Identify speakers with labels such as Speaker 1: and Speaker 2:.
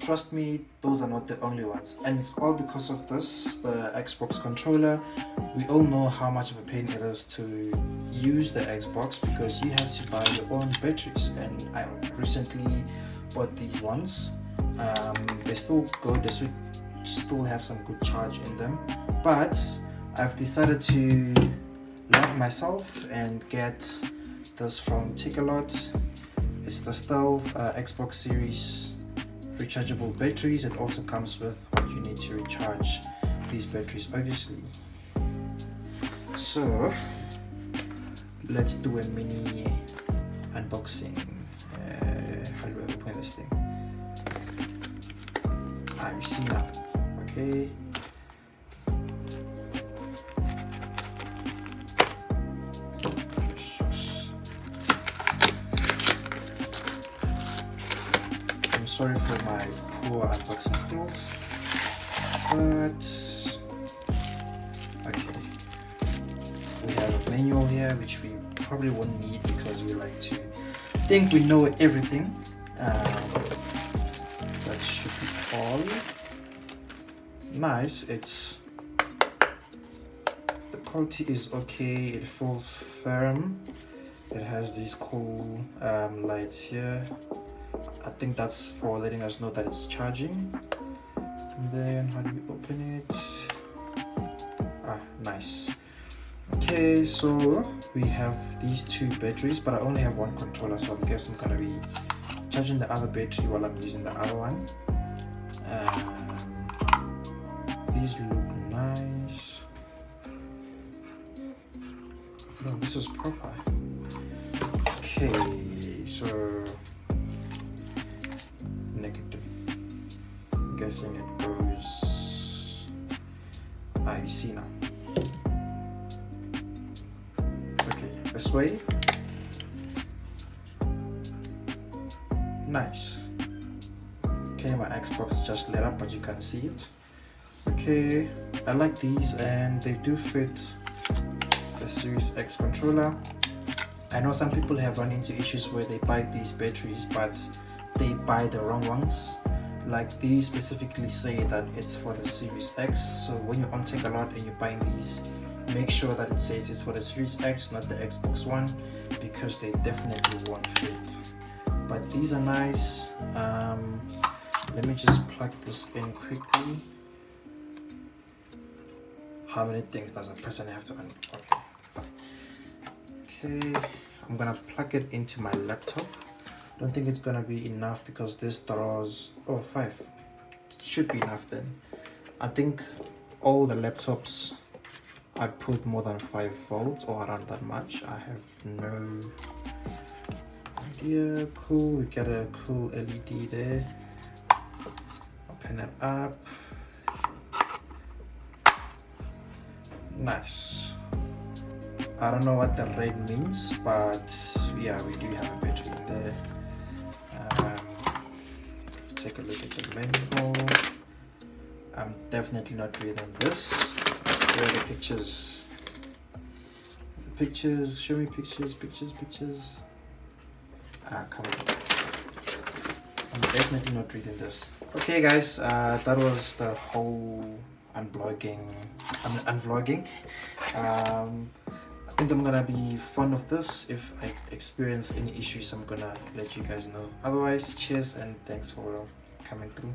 Speaker 1: trust me, those are not the only ones, and it's all because of this, the Xbox controller. We all know how much of a pain it is to use the Xbox because you have to buy your own batteries, and I recently bought these ones. They still good, they should still have some good charge in them, but I've decided to love myself and get this from TakeaLot. It's the Stealth Xbox Series rechargeable batteries. It also comes with what you need to recharge these batteries, obviously. So let's do a mini unboxing. How do I open this thing? You see now. Okay. I'm sorry for my poor unboxing skills, but okay. We have a manual here, which we probably won't need because we like to think we know everything. That should be all. Nice. It's the quality is okay. It feels firm. It has these cool lights here. I think that's for letting us know that it's charging. And then how do we open it? Nice. Okay, so we have these two batteries, but I only have one controller, so I guess I'm gonna be charging the other battery while I'm using the other one. These look nice. No, this is proper. Okay, so negative. I'm guessing it goes. You see now. Okay, this way. Nice. Okay, my Xbox just lit up, but you can't see it. Okay, I like these and they do fit the Series X controller. I know some people have run into issues where they buy these batteries but they buy the wrong ones. Like these specifically say that it's for the Series X, so when you're on TakeaLot and you're buying these, make sure that it says it's for the Series X, not the Xbox One, because they definitely won't fit. But these are nice. Let me just plug this in quickly. How many things does a person have to Okay, I'm gonna plug it into my laptop. Don't think it's gonna be enough because this draws 5. Should be enough then. I think all the laptops I'd put more than 5 volts or around that much. I have no idea. Cool, we got a cool LED there. Open it up. Nice. I don't know what the red means, but yeah, we do have a battery in there. Take a look at the manual. I'm definitely not reading this. Where are the pictures? The pictures, show me pictures. Come on. I'm definitely not reading this. Okay guys, that was the whole unvlogging. I think I'm gonna be fond of this. If I experience any issues, I'm gonna let you guys know. Otherwise, cheers and thanks for coming through.